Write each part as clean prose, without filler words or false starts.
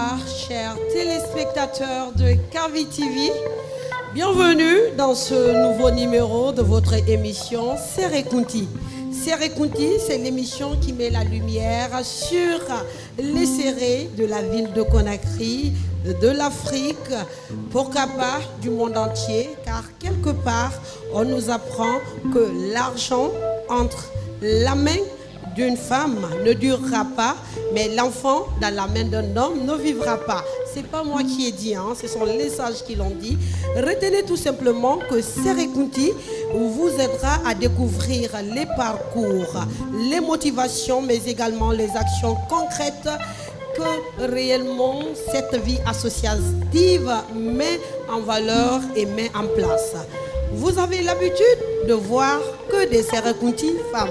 Bonsoir, chers téléspectateurs de Kavi TV. Bienvenue dans ce nouveau numéro de votre émission Serekunti. Serekunti, c'est l'émission qui met la lumière sur les Sérés de la ville de Conakry, de l'Afrique, pourquoi pas du monde entier, car quelque part, on nous apprend que l'argent entre la main d'une femme ne durera pas, mais l'enfant dans la main d'un homme ne vivra pas. C'est pas moi qui ai dit, ce sont les sages qui l'ont dit. Retenez tout simplement que Serekunti vous aidera à découvrir les parcours, les motivations, mais également les actions concrètes que réellement cette vie associative met en valeur et met en place. Vous avez l'habitude de voir que des Serekunti femmes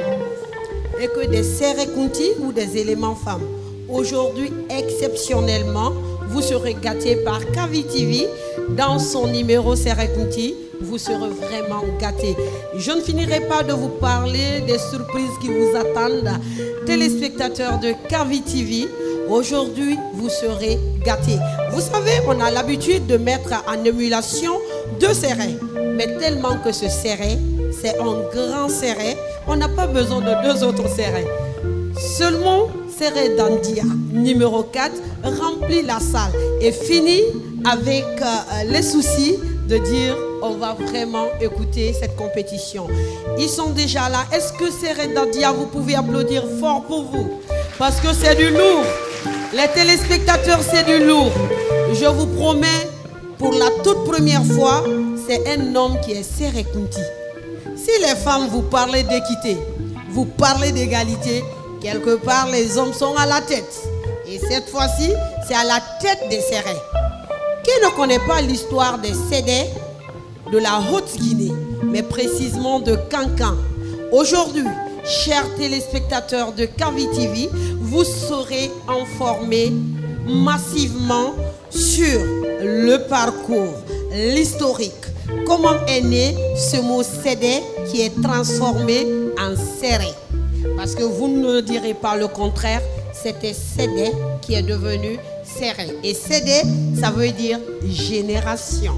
et que des Serekunti ou des éléments femmes. Aujourd'hui, exceptionnellement, vous serez gâtés par Kavi TV dans son numéro Serekunti. Vous serez vraiment gâtés. Je ne finirai pas de vous parler des surprises qui vous attendent, téléspectateurs de Kavi TV. Aujourd'hui, vous serez gâtés. Vous savez, on a l'habitude de mettre en émulation deux serrés. Mais tellement que ce serré, c'est un grand serré, on n'a pas besoin de deux autres serrés. Seulement, serré d'Andia, numéro 4, remplit la salle et finit avec les soucis de dire on va vraiment écouter cette compétition. Ils sont déjà là. Est-ce que serré d'Andia, vous pouvez applaudir fort pour vous? Parce que c'est du lourd. Les téléspectateurs, c'est du lourd. Je vous promets, pour la toute première fois, c'est un homme qui est Serekunti. Si les femmes vous parlent d'équité, vous parlez d'égalité, quelque part les hommes sont à la tête. Et cette fois-ci, c'est à la tête des Sérés. Qui ne connaît pas l'histoire des Sédés de la Haute-Guinée, mais précisément de Kankan? Aujourd'hui, chers téléspectateurs de Kavi TV, vous serez informés massivement sur le parcours, l'historique. Comment est né ce mot Sédé qui est transformé en Séré? Parce que vous ne direz pas le contraire, c'était Sédé qui est devenu Séré. Et Sédé, ça veut dire génération.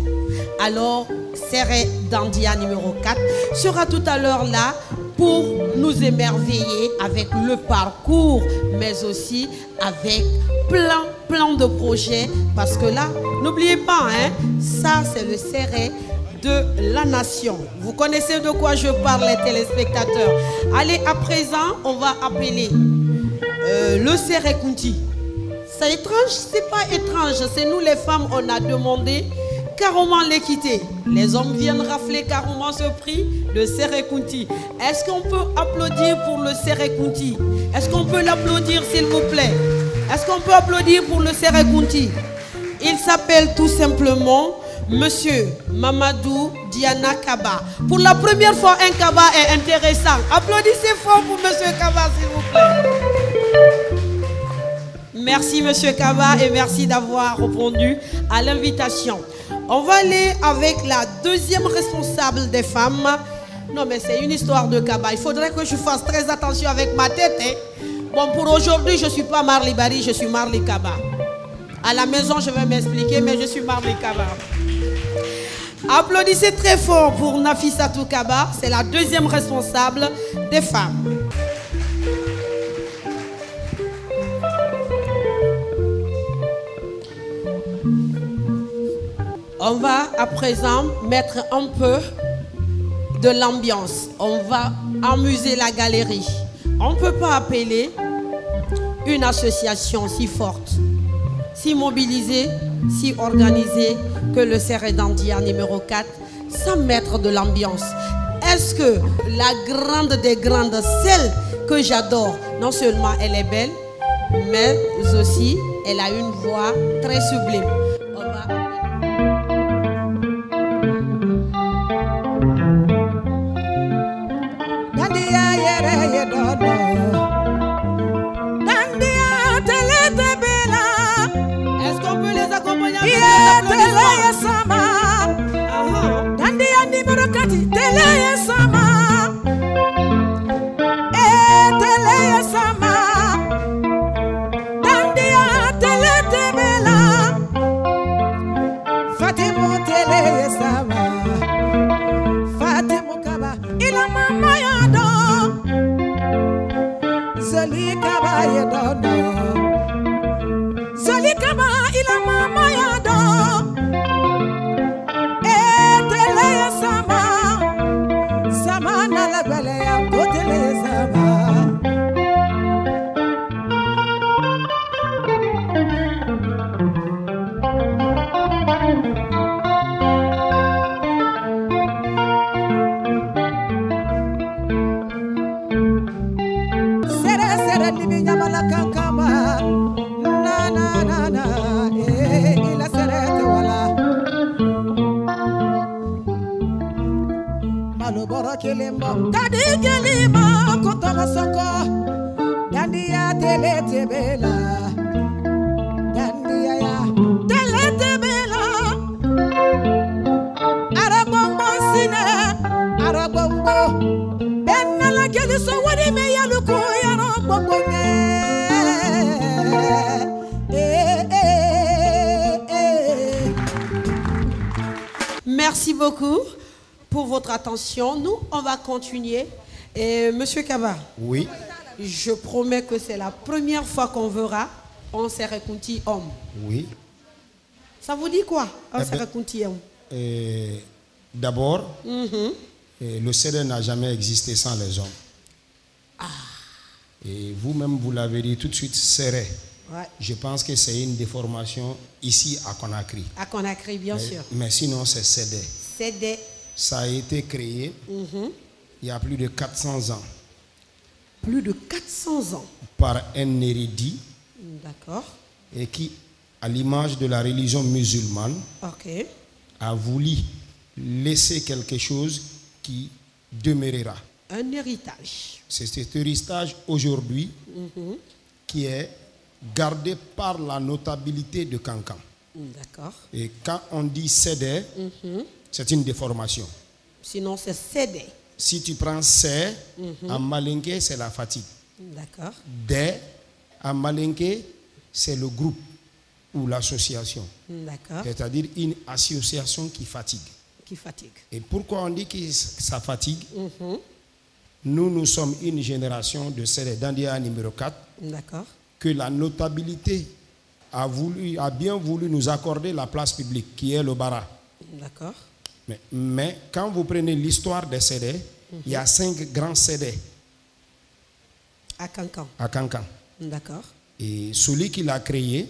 Alors, Séré d'Andia numéro 4 sera tout à l'heure là pour nous émerveiller avec le parcours, mais aussi avec plein de projets. Parce que là, n'oubliez pas, ça c'est le Séré de la nation. Vous connaissez de quoi je parle, les téléspectateurs. Allez, à présent, on va appeler le Serekunti. C'est étrange? C'est pas étrange. C'est nous les femmes, on a demandé carrément l'équité. Les hommes viennent rafler carrément ce prix de Serekunti. Est-ce qu'on peut applaudir pour le Serekunti? Est-ce qu'on peut l'applaudir, s'il vous plaît? Est-ce qu'on peut applaudir pour le Serekunti? Il s'appelle tout simplement Monsieur Mamadou Diana Kaba. Pour la première fois, un Kaba est intéressant. Applaudissez fort pour Monsieur Kaba, s'il vous plaît. Merci Monsieur Kaba et merci d'avoir répondu à l'invitation. On va aller avec la deuxième responsable des femmes. Non mais c'est une histoire de Kaba. Il faudrait que je fasse très attention avec ma tête. Bon, pour aujourd'hui, je ne suis pas Marley Barry, je suis Marley Kaba. À la maison, je vais m'expliquer, mais je suis Marley Kaba. Applaudissez très fort pour Nafissatou Kaba. C'est la deuxième responsable des femmes. On va à présent mettre un peu de l'ambiance. On va amuser la galerie. On ne peut pas appeler une association si forte, si mobilisée, si organisée que le Séré d'Andia numéro 4 sans mettre de l'ambiance. Est-ce que la grande des grandes, celle que j'adore, non seulement elle est belle, mais aussi elle a une voix très sublime. On va... Est-ce qu'on peut les accompagner avec des applaudissements? kelembo kadi kelima kotoka soko dandia tele tebela dandia ya tele tebela arabombo sine arabombo benala kedi so wadi me yaluko yaro bombo ne Merci beaucoup pour votre attention. Nous, on va continuer. Et Monsieur Kaba. Oui. Je promets que c'est la première fois qu'on verra un Serekunti homme. Oui. Ça vous dit quoi, un Serekunti homme? D'abord, le CD n'a jamais existé sans les hommes. Ah. Et vous-même, vous l'avez dit tout de suite, Seré. Ouais. Je pense que c'est une déformation ici à Conakry. À Conakry, bien sûr. Mais sinon, c'est CD. CD. Ça a été créé il y a plus de 400 ans. Plus de 400 ans. Par un érudit. D'accord. Et qui, à l'image de la religion musulmane, a voulu laisser quelque chose qui demeurera. Un héritage. C'est cet héritage aujourd'hui qui est gardé par la notabilité de Kankan. D'accord. Et quand on dit cédé, c'est une déformation. Sinon, c'est cédé. Si tu prends C, en malinké, c'est la fatigue. D'accord. D, en malinké, c'est le groupe ou l'association. D'accord. C'est-à-dire une association qui fatigue. Qui fatigue. Et pourquoi on dit que ça fatigue? Nous sommes une génération de cédé, Dandia numéro 4. D'accord. Que la notabilité a bien voulu nous accorder la place publique, qui est le bara. D'accord. Mais quand vous prenez l'histoire des CD, il y a 5 grands CD. À Kankan. À Kankan. D'accord. Et celui qui l'a créé,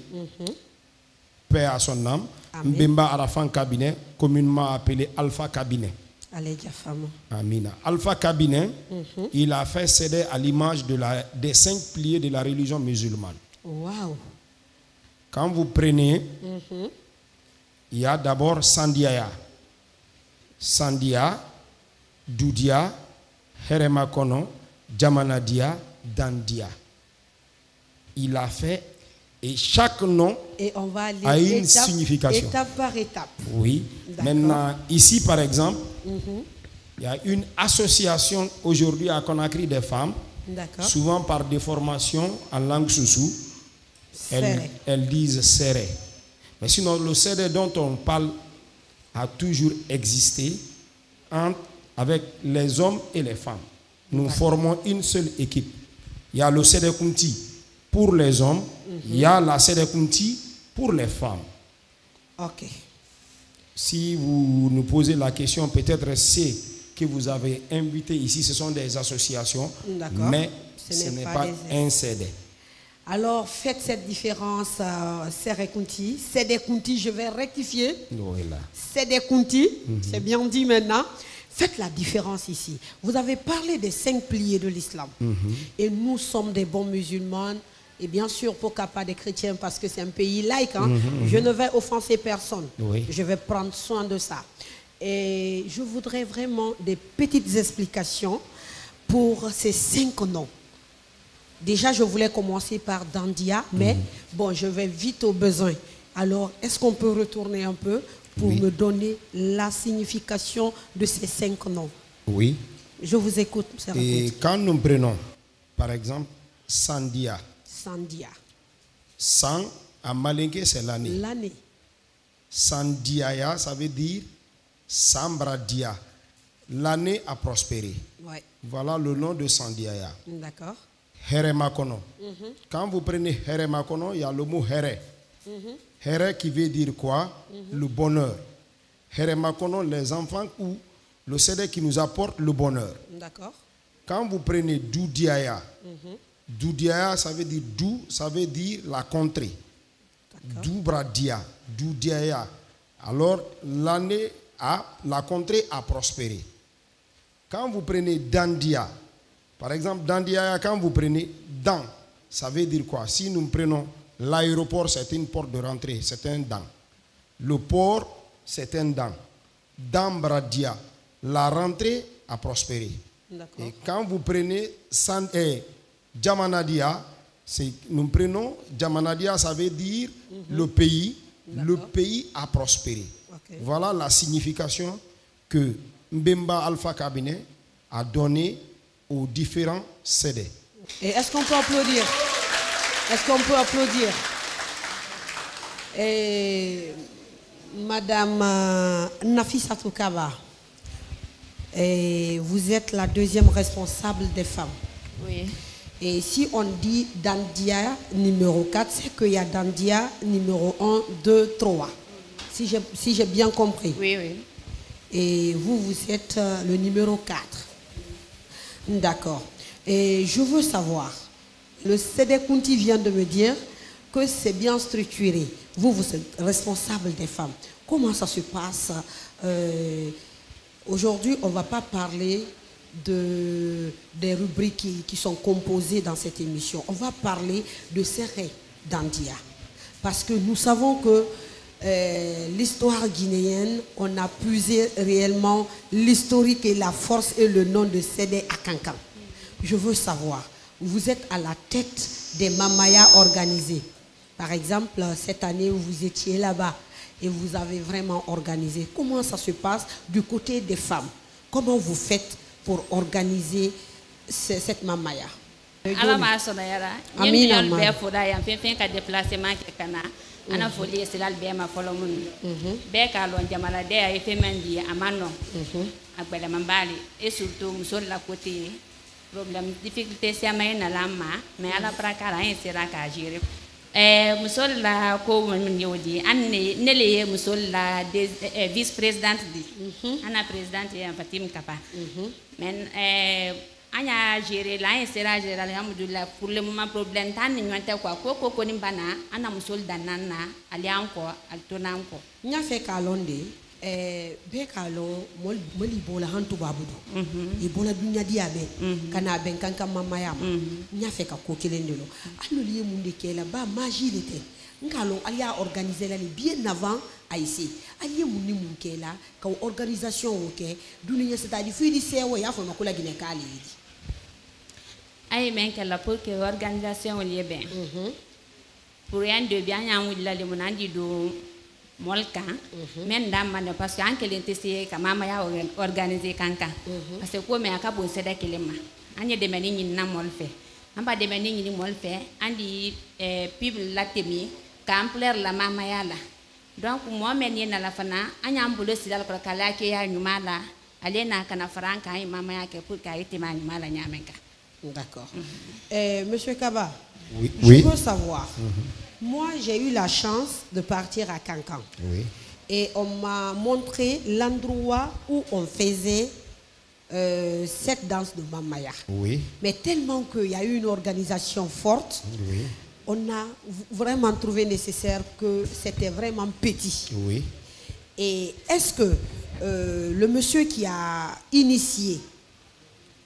paix à son âme, Mbemba Arafan Cabinet, communément appelé Alpha Cabinet. Amina. Alpha Cabinet, il a fait céder à l'image des 5 piliers de la religion musulmane. Wow. Quand vous prenez, il y a d'abord Sandiaya. Sandia, Doudia, Heremakono, Djamanadia, Dandia. Il a fait, et chaque nom a une signification. Étape par étape. Oui. Maintenant, ici par exemple, il y a une association aujourd'hui à Conakry des femmes, souvent par déformation en langue soussou, elles disent serré. Mais sinon, le serré dont on parle a toujours existé avec les hommes et les femmes. Nous formons une seule équipe. Il y a le Serekunti pour les hommes, il y a la Serekunti pour les femmes. Ok. Si vous nous posez la question, peut-être c'est que vous avez invité ici, ce sont des associations, mais ce n'est pas un CD. Alors faites cette différence, Serekunti. Serekunti, je vais rectifier. Serekunti, c'est bien dit maintenant. Faites la différence ici. Vous avez parlé des 5 piliers de l'islam. Et nous sommes des bons musulmans. Et bien sûr, pourquoi pas des chrétiens, parce que c'est un pays laïque. Je ne vais offenser personne. Je vais prendre soin de ça. Et je voudrais vraiment des petites explications pour ces 5 noms. Déjà, je voulais commencer par Dandia, mais bon, je vais vite au besoin. Alors, est-ce qu'on peut retourner un peu pour me donner la signification de ces 5 noms? Oui. Je vous écoute. Et quand nous prenons, par exemple, Sandia. Sandia. San, en malinké, c'est l'année. L'année. Sandiaya, ça veut dire Sambradia. L'année a prospéré. Ouais. Voilà le nom de Sandiaya. D'accord. Heremakono. Quand vous prenez Heremakono, il y a le mot Here. Here qui veut dire quoi? Le bonheur. Heremakono, les enfants ou le CD qui nous apporte le bonheur. D'accord. Quand vous prenez Doudiaya, Doudiaya, ça veut dire Dou, ça veut dire la contrée. Doubradia, Doudiaya. Alors, l'année la contrée a prospéré. Quand vous prenez Dandia, par exemple, Dandia, quand vous prenez Dan, ça veut dire quoi? Si nous prenons l'aéroport, c'est une porte de rentrée, c'est un Dan. Le port, c'est un Dan. Dambradia, la rentrée à prospérer. Et quand vous prenez Jamanadia, nous prenons Jamanadia, ça veut dire le pays a prospéré. Voilà la signification que Mbemba Alpha Cabinet a donné aux différents CD. Et est-ce qu'on peut applaudir? Est-ce qu'on peut applaudir? Et Madame Nafissatou Kaba, vous êtes la deuxième responsable des femmes. Oui. Et si on dit Dandia numéro 4, c'est qu'il y a Dandia numéro 1, 2, 3. Si j'ai bien compris. Oui, oui. Et vous êtes le numéro 4. D'accord. Et je veux savoir, le CD Kunti vient de me dire que c'est bien structuré. Vous êtes responsable des femmes. Comment ça se passe? Aujourd'hui, on ne va pas parler des rubriques qui sont composées dans cette émission. On va parler de Séré Dandia. Parce que nous savons que l'histoire guinéenne, on a puisé réellement l'historique et la force et le nom de Sédé Akankan. Je veux savoir, vous êtes à la tête des Mamaya organisés. Par exemple, cette année, vous étiez là-bas et vous avez vraiment organisé. Comment ça se passe du côté des femmes? Comment vous faites pour organiser cette Mamaya? Ana foli silal be ma folo mun be ka lon jamala de ay femendi amano agbele mambali et surtout musol la côté problème difficulté si amay na lama mais ala prakara en sera ka gérer musol la ko mun yodi anne nele musol la vice présidente di ana présidente ya Fatim Kapa men anya gérer la en sera gérer alhamdulillah pour le moment problème tan ni nyante quoi ko ni bana ana musol danana ali anko altona anko nya fe ka londe be ka lo moli bola hantu babudu e bola dunya dia be kana ben kanka mama ya nya fe ka ko kelende lo anu liye munde kela ba magie lete ngalo alia organiser la bien avant ici alie munni mun kela ka organisation OK dunya c'est-à-dire fi di sewo ya fo makula gine kali ay men kala pour que organisation lié bien pour rien de bien en willa le monandi do molka men damane parce que anke l'intessé ka mama ya organiser kanka parce que ko me akabo seda kelema anye de meni ni na molfe amba de meni ni molfe andi pib la temi ka amplaire la mama ya la donc moi men ni na la fana anya ambulo sidal ko kala ke ya nyumala alena kana franka ay mama ya ke pour ka ite ma nyumala nyamenka. D'accord. Monsieur Kaba, oui. Je veux savoir, moi j'ai eu la chance de partir à Kankan. Oui. Et on m'a montré l'endroit où on faisait cette danse de Mamaya. Oui. Mais tellement qu'il y a eu une organisation forte, oui. On a vraiment trouvé nécessaire que c'était vraiment petit. Oui. Et est-ce que le monsieur qui a initié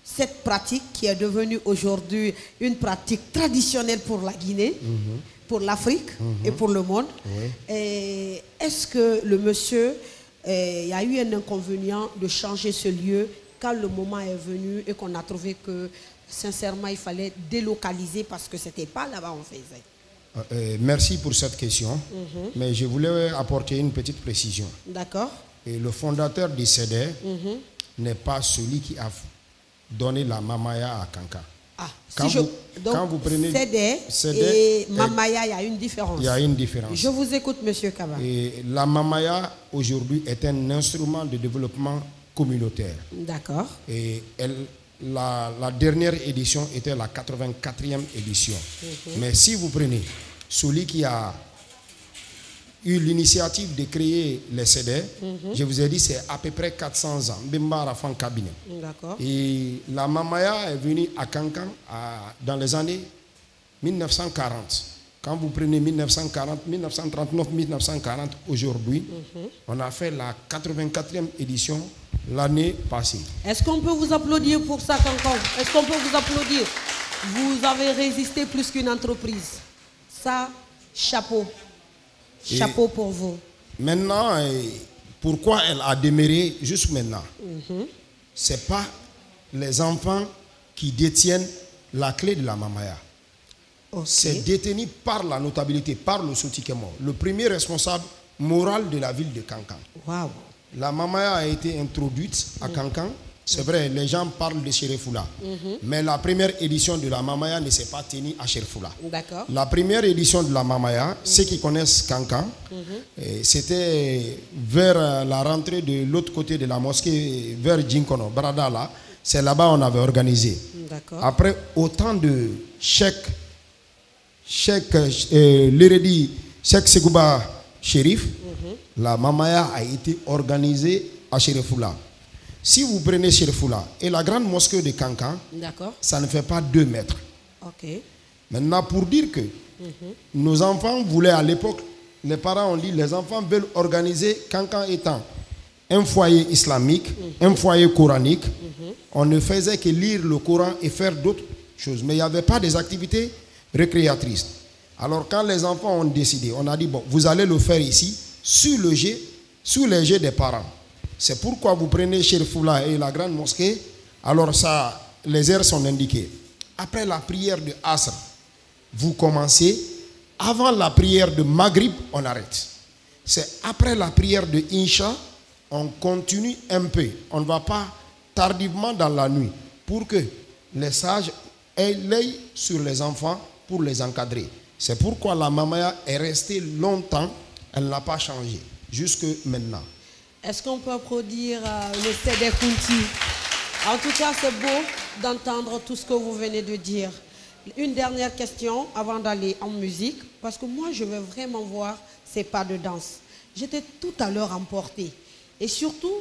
cette pratique qui est devenue aujourd'hui une pratique traditionnelle pour la Guinée, pour l'Afrique et pour le monde. Est-ce que le monsieur, il y a eu un inconvénient de changer ce lieu quand le moment est venu et qu'on a trouvé que sincèrement il fallait délocaliser parce que ce n'était pas là-bas on faisait? Merci pour cette question, mais je voulais apporter une petite précision. D'accord. Et le fondateur du CD n'est pas celui qui a donner la Mamaya à Kanka. Ah, quand vous prenez CD et Mamaya, il y a une différence. Il y a une différence. Je vous écoute, monsieur Kaba. Et la Mamaya, aujourd'hui, est un instrument de développement communautaire. D'accord. Et la dernière édition était la 84e édition. Mais si vous prenez celui qui a eu l'initiative de créer les CD, je vous ai dit c'est à peu près 400 ans. Mbemba Rafan Cabinet. D'accord. Et la Mamaya est venue à Kankan dans les années 1940. Quand vous prenez 1940, 1939, 1940, aujourd'hui, on a fait la 84e édition l'année passée. Est-ce qu'on peut vous applaudir pour ça, Kankan? Est-ce qu'on peut vous applaudir? Vous avez résisté plus qu'une entreprise. Ça, chapeau. Chapeau pour vous. Maintenant, pourquoi elle a demeuré juste maintenant? ce n'est pas les enfants qui détiennent la clé de la mamaya. Okay. C'est détenu par la notabilité, par le Sotikemo, le premier responsable moral de la ville de Kankan. Wow. La mamaya a été introduite à Kankan. C'est vrai, les gens parlent de Cherefoula. Mais la première édition de la mamaya ne s'est pas tenue à Cherefoula. D'accord. La première édition de la mamaya, ceux qui connaissent Kankan, c'était vers la rentrée de l'autre côté de la mosquée, vers Djinkono, Bradala. C'est là-bas qu'on avait organisé. Après autant de Cheikh l'Éredi, Cheikh Segouba Chérif, la mamaya a été organisée à Cherefoula. Si vous prenez Cherefoula et la grande mosquée de Kankan, ça ne fait pas 2 mètres. Okay. Maintenant, pour dire que nos enfants voulaient à l'époque, les parents ont dit, les enfants veulent organiser Kankan étant un foyer islamique, un foyer coranique. On ne faisait que lire le Coran et faire d'autres choses. Mais il n'y avait pas des activités récréatrices. Alors quand les enfants ont décidé, on a dit, bon, vous allez le faire ici, sous les jets des parents. C'est pourquoi vous prenez Cherefoula et la grande mosquée, alors ça, les heures sont indiquées. Après la prière de Asr, vous commencez. Avant la prière de Maghrib, on arrête. C'est après la prière de Insha, on continue un peu. On ne va pas tardivement dans la nuit pour que les sages aient l'œil sur les enfants pour les encadrer. C'est pourquoi la mamaya est restée longtemps, elle n'a pas changé, jusque maintenant. Est-ce qu'on peut applaudir le Sédé Kounti? En tout cas, c'est beau d'entendre tout ce que vous venez de dire. Une dernière question avant d'aller en musique, parce que moi, je veux vraiment voir ces pas de danse. J'étais tout à l'heure emportée. Et surtout,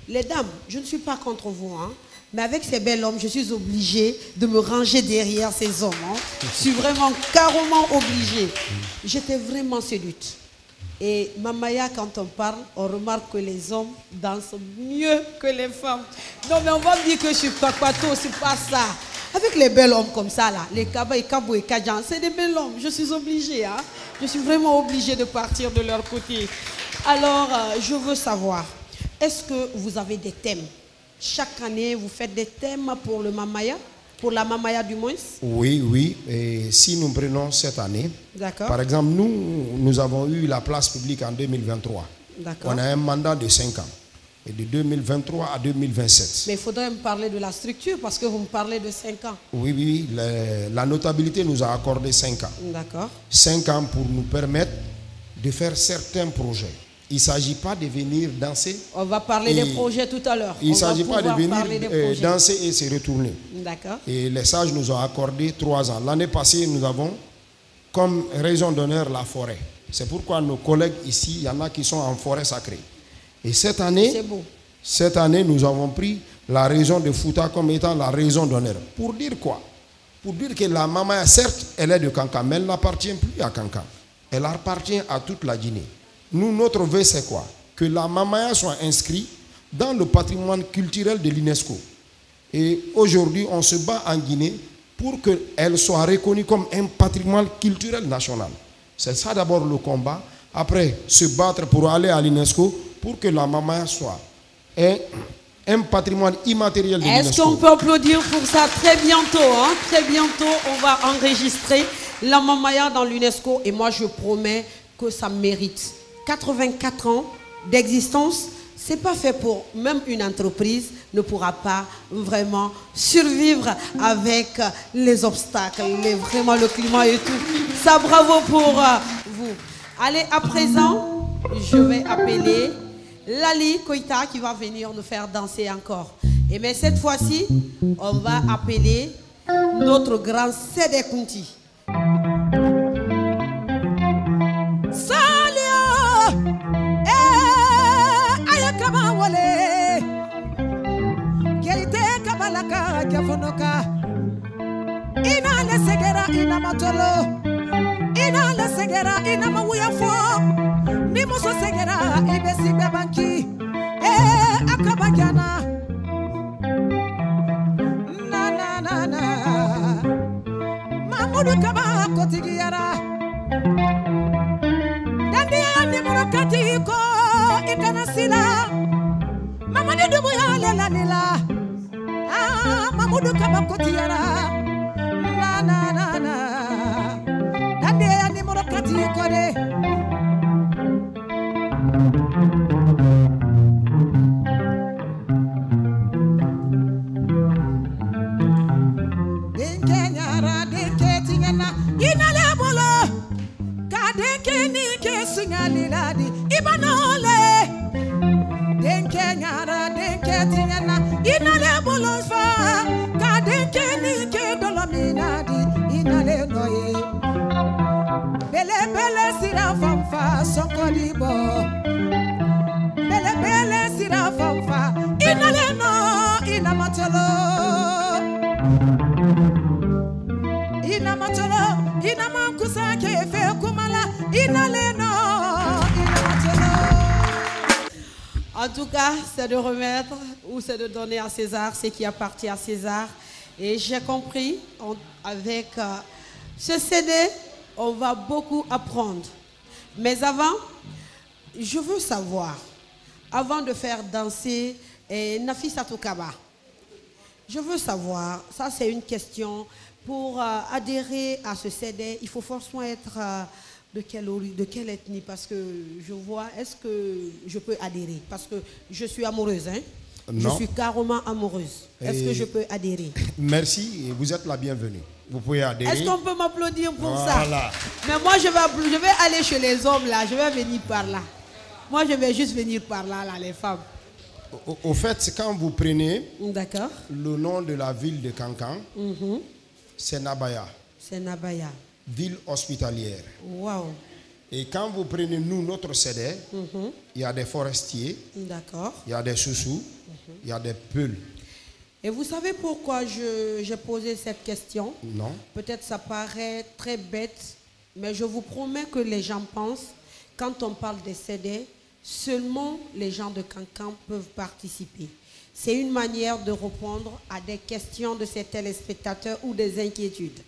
les dames, je ne suis pas contre vous, hein, mais avec ces bels hommes, je suis obligée de me ranger derrière ces hommes. Hein. Je suis vraiment carrément obligée. J'étais vraiment séduite. Et mamaya, quand on parle, on remarque que les hommes dansent mieux que les femmes. Non, mais on va me dire que je suis papato, c'est pas ça. Avec les bels hommes comme ça, là, les Kaba et Kabo et Kadjan, c'est des bels hommes. Je suis obligée, hein. Je suis vraiment obligée de partir de leur côté. Alors, je veux savoir, est-ce que vous avez des thèmes? Chaque année, vous faites des thèmes pour le mamaya? Pour la mamaya du moins? Oui, oui. Et si nous prenons cette année, par exemple, nous avons eu la place publique en 2023. On a un mandat de 5 ans. Et de 2023 à 2027. Mais il faudrait me parler de la structure parce que vous me parlez de 5 ans. Oui, oui. La notabilité nous a accordé 5 ans. D'accord. 5 ans pour nous permettre de faire certains projets. Il ne s'agit pas de venir danser. On va parler des projets tout à l'heure. Il ne s'agit pas de venir danser et se retourner. D'accord. Et les sages nous ont accordé 3 ans. L'année passée, nous avons comme raison d'honneur la forêt. C'est pourquoi nos collègues ici, il y en a qui sont en forêt sacrée. Et cette année, nous avons pris la région de Fouta comme étant la raison d'honneur. Pour dire quoi? Pour dire que la mamaya, certes, elle est de Kankan, mais elle n'appartient plus à Kankan. Elle appartient à toute la Guinée. Nous, notre vœu, c'est quoi? Que la mamaya soit inscrite dans le patrimoine culturel de l'UNESCO. Et aujourd'hui, on se bat en Guinée pour qu'elle soit reconnue comme un patrimoine culturel national. C'est ça d'abord le combat. Après, se battre pour aller à l'UNESCO pour que la mamaya soit un patrimoine immatériel de l'UNESCO. Est-ce qu'on peut applaudir pour ça très bientôt, hein? Très bientôt, on va enregistrer la mamaya dans l'UNESCO. Et moi, je promets que ça mérite. 84 ans d'existence, c'est pas fait pour... Même une entreprise ne pourra pas vraiment survivre avec les obstacles, vraiment le climat et tout. Ça, bravo pour vous. Allez, à présent, je vais appeler Lali Koïta qui va venir nous faire danser encore. Et mais cette fois-ci, on va appeler notre grand Sédé Kounti. Ina le segera ina matolo, ina le segera ina mawuyafo, ni muso segera ibesi bebanki, akabajana, na na na na, mamudu kaba kotigiyara, dandiya ni murakati ko ikanasila, mamani dubu ya lela nila. Mamudu Kabakotiara. Na na na na. Dade ya ni morokati kore. Denke nyara denke tingena inale bolo. Kadenke ni ke singali ladi ibanole. Denke nyara denke tingena inale bolo fa. Kadenke ni ke dolominadi inale noye. Bele bele sira famfa sokodibo. Bele bele sira famfa inale no inamatolo. Inamatolo inamankusa kefe kumala inale no inamatolo. En tout cas, c'est de remettre ou c'est de donner à César ce qui appartient à César. Et j'ai compris, avec ce CD, on va beaucoup apprendre. Mais avant, je veux savoir, avant de faire danser Nafissatou Kaba, je veux savoir, ça c'est une question, pour adhérer à ce CD, il faut forcément être de quelle ethnie, parce que je vois, est-ce que je peux adhérer? Parce que je suis amoureuse, hein? Non. Je suis carrément amoureuse. Est-ce que je peux adhérer? Merci, vous êtes la bienvenue. Vous pouvez adhérer. Est-ce qu'on peut m'applaudir pour ça? Mais moi, je vais aller chez les hommes, là. Je vais venir par là. Moi, je vais juste venir par là, les femmes. Au fait, quand vous prenez le nom de la ville de Kankan, c'est Nabaya. C'est Nabaya. Ville hospitalière. Wow. Et quand vous prenez notre CD, il y a des forestiers, il y a des soussous, il y a des peuls. Et vous savez pourquoi j'ai posé cette question? Non. Peut-être ça paraît très bête, mais je vous promets que les gens pensent, quand on parle des CD, seulement les gens de Kankan peuvent participer. C'est une manière de répondre à des questions de ces téléspectateurs ou des inquiétudes.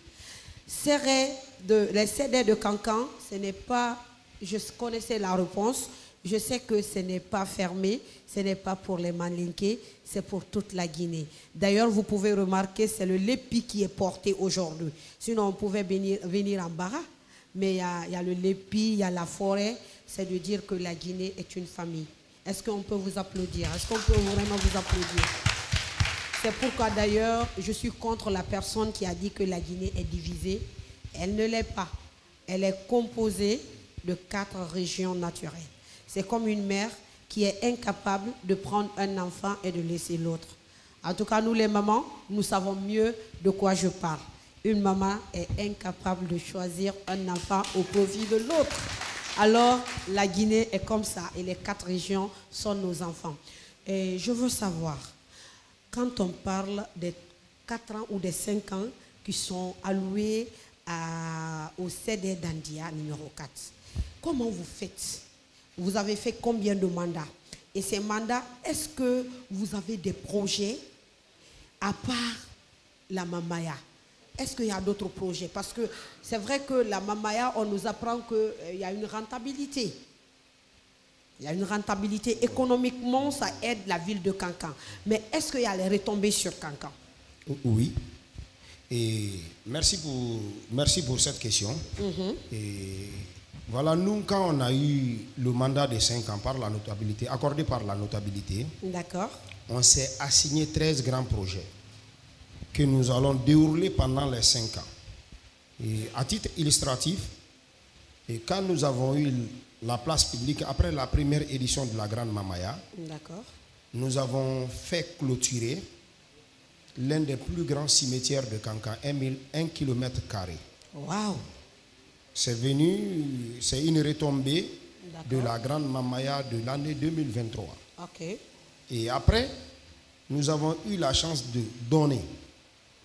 Les CD de Kankan, ce n'est pas, je connaissais la réponse, je sais que ce n'est pas fermé, ce n'est pas pour les Malinké, c'est pour toute la Guinée. D'ailleurs, vous pouvez remarquer, c'est le lépi qui est porté aujourd'hui. Sinon, on pouvait venir en Bara, mais il y a le lépi, il y a la forêt, c'est de dire que la Guinée est une famille. Est-ce qu'on peut vous applaudir? Est-ce qu'on peut vraiment vous applaudir? C'est pourquoi d'ailleurs, je suis contre la personne qui a dit que la Guinée est divisée. Elle ne l'est pas. Elle est composée de 4 régions naturelles. C'est comme une mère qui est incapable de prendre un enfant et de laisser l'autre. En tout cas, nous les mamans, nous savons mieux de quoi je parle. Une maman est incapable de choisir un enfant au profit de l'autre. Alors, la Guinée est comme ça et les 4 régions sont nos enfants. Et je veux savoir, quand on parle des 4 ans ou des 5 ans qui sont alloués au CD d'Andia numéro 4, comment vous faites? Vous avez fait combien de mandats? Et ces mandats, est-ce que vous avez des projets à part la Mamaya? Est-ce qu'il y a d'autres projets? Parce que c'est vrai que la Mamaya, on nous apprend qu'il y a une rentabilité. Il y a une rentabilité. Économiquement, ça aide la ville de Kankan. Mais est-ce qu'il y a les retombées sur Kankan? Oui. Et merci pour cette question. Et voilà, nous, quand on a eu le mandat de 5 ans par la notabilité, accordé par la notabilité, on s'est assigné 13 grands projets que nous allons dérouler pendant les 5 ans. Et à titre illustratif, et quand nous avons eu la place publique après la première édition de la Grande Mamaya, nous avons fait clôturer l'un des plus grands cimetières de Kankan, 1 km². Wow. C'est une retombée de la Grande Mamaya de l'année 2023. Et après, nous avons eu la chance de donner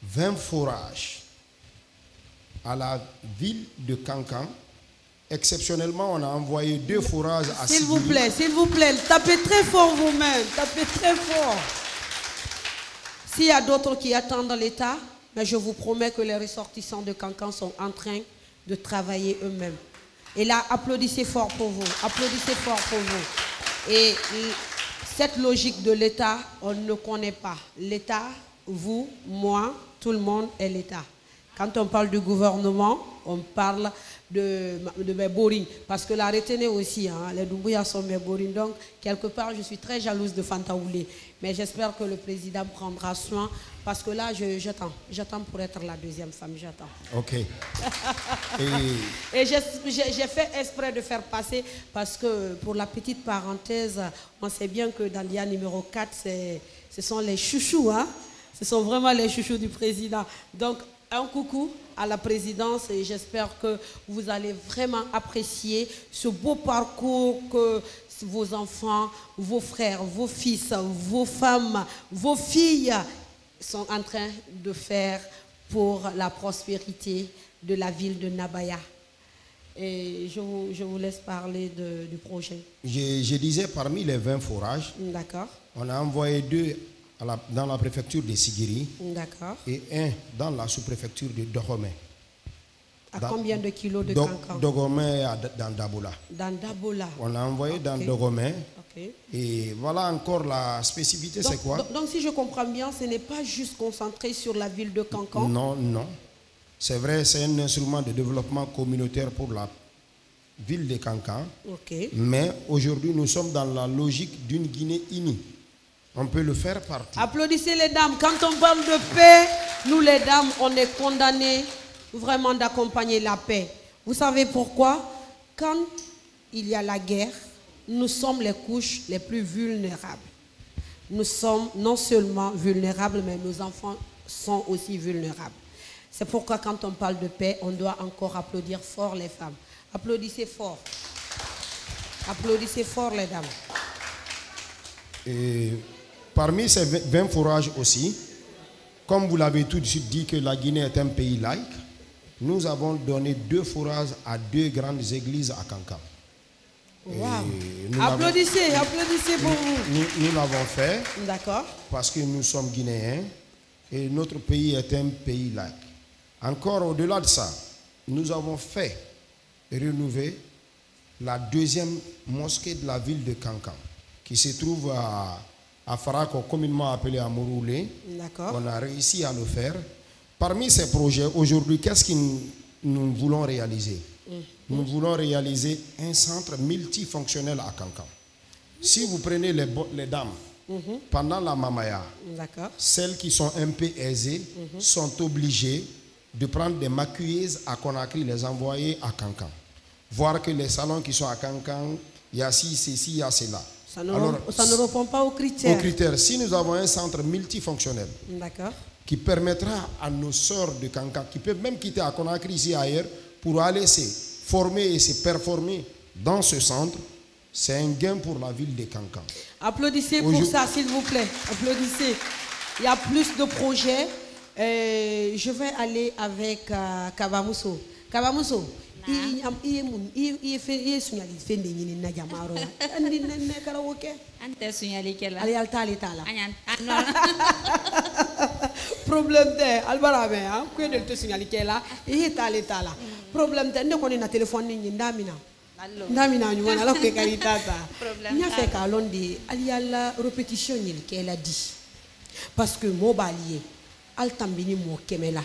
20 forages à la ville de Kankan. Exceptionnellement, on a envoyé 2 forages à S'il vous plaît, tapez très fort vous-même, tapez très fort. S'il y a d'autres qui attendent l'État, mais je vous promets que les ressortissants de Kankan sont en train de travailler eux-mêmes. Et là, applaudissez fort pour vous, applaudissez fort pour vous. Et cette logique de l'État, on ne connaît pas. L'État, vous, moi, tout le monde et l'État. Quand on parle du gouvernement, on parle de mes boring. Parce que la retenue aussi, hein, les Doumbouya sont mes boring. Donc, quelque part, je suis très jalouse de Fanta Oulé. Mais j'espère que le président prendra soin. Parce que là, j'attends. J'attends pour être la deuxième femme. J'attends. Ok. Et j'ai fait exprès de faire passer. Parce que, pour la petite parenthèse, on sait bien que dans l'IA numéro 4, ce sont les chouchous. Hein? Ce sont vraiment les chouchous du président. Donc, un coucou à la présidence et j'espère que vous allez vraiment apprécier ce beau parcours que vos enfants, vos frères, vos fils, vos femmes, vos filles sont en train de faire pour la prospérité de la ville de Nabaya. Et je vous laisse parler du projet. Je disais parmi les 20 forages, on a envoyé 2 dans la préfecture de Sigiri et 1 dans la sous-préfecture de Dogomé. À combien de kilos de cancan? Dogomé dans Dabola. Dans Dabola. On l'a envoyé dans Dogomé. Et voilà encore la spécificité, c'est quoi? Donc si je comprends bien, ce n'est pas juste concentré sur la ville de Cancan? Non, non. C'est vrai, c'est un instrument de développement communautaire pour la ville de Cancan. Mais aujourd'hui, nous sommes dans la logique d'une Guinée unie. On peut le faire partout. Applaudissez les dames. Quand on parle de paix, nous les dames, on est condamnés vraiment d'accompagner la paix. Vous savez pourquoi? Quand il y a la guerre, nous sommes les couches les plus vulnérables. Nous sommes non seulement vulnérables, mais nos enfants sont aussi vulnérables. C'est pourquoi quand on parle de paix, on doit encore applaudir fort les femmes. Applaudissez fort. Applaudissez fort les dames. Et parmi ces 20 forages aussi, comme vous l'avez tout de suite dit que la Guinée est un pays laïque, nous avons donné 2 forages à 2 grandes églises à Cancan. Wow. Applaudissez pour vous. Nous l'avons fait parce que nous sommes Guinéens et notre pays est un pays laïque. Encore au-delà de ça, nous avons fait rénover la 2e mosquée de la ville de Cancan, qui se trouve à Farako, communément appelé à Mouroulé. On a réussi à le faire. Parmi ces projets, aujourd'hui, qu'est-ce que nous voulons réaliser? Nous voulons réaliser un centre multifonctionnel à Cancan. Si vous prenez les dames, pendant la Mamaya, celles qui sont un peu aisées sont obligées de prendre des maquilleuses à Conakry, les envoyer à Cancan. Voir que les salons qui sont à Cancan, il y a ceci, il y a cela. Ça ne répond pas aux critères. Aux critères. Si nous avons un centre multifonctionnel qui permettra à nos sœurs de Cancan, qui peuvent même quitter à Conakry ici ailleurs, pour aller se former et se performer dans ce centre, c'est un gain pour la ville de Cancan. Applaudissez pour ça, s'il vous plaît. Applaudissez. Il y a plus de projets. Je vais aller avec Kabamuso. Kabamuso. Problème de albarabe hein que de te signaler là et tala problème de ko na téléphone ni ndamina ñu wana la ko karitata nya fait ka londi aliala répétition ni qu'elle a dit parce que mo balier al tambini mo kemela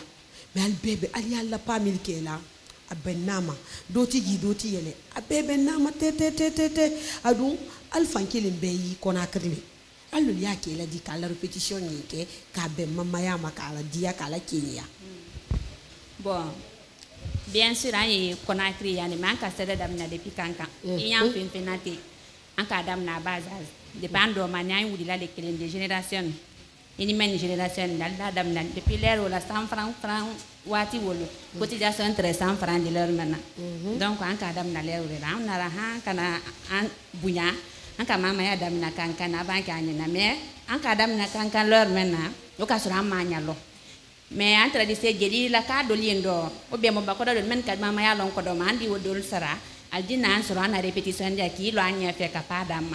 mais al bébé aliala pas mil kela abenama doti yele abebe nama te adu al fankile mbeyi Conakry allo ya ke la di kala répétition ni ke ka be mama ya makala dia kala Kenya. Bon, bien sûr ay Conakry yani man ka sede dam na depuis Cancan yam finati an ka dam na bazaz dependo manyay wudi la de kelen de génération ini men génération dal dam na depuis l'heure la 100 francs wati wolo cotisation 300 francs de l'heure maintenant. Donc an ka dam na l'heure la on ara ha kana an bunya an ka mama ya dam na Cancan na banque na mais an ka dam na Cancan l'heure maintenant o ka sura manya lo mais entre di se jeli la ka do liendo o be mo ba ko do men ka mama ya lon ko do mandi wo dol sara al dina sura na répétition ja ki lo anya fe ka pa dam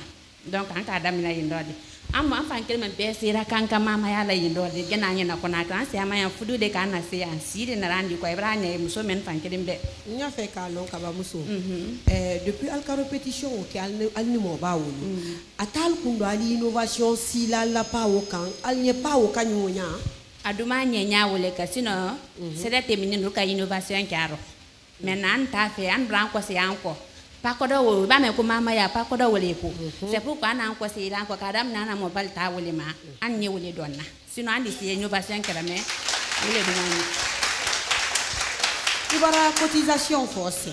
donc an ka dam na yindo di amma fan kelma be sira Cancan mama ya la yindo di gena nya na ko na kan se ama ya fudu de ka na se ya sire na randi ko ibra nya muso men fan kelim de nya fe ka lon ka ba muso depuis al ka répétition o ke al ni mo ba wolu atal kundo ali innovation si la pa o kan al nye pa o kan nyonya aduma nyenya wole ka sino c'est des téminin ruka innovation karo maintenant ta fait an blanc ko c'est encore pas ko do ba me ko mama ya pas ko do wole ko c'est pourquoi na ko c'est lan ko kadam na mobile ta wole ma an nye wole donna sino andi c'est innovation kara me wole do mani ibara cotisation forcée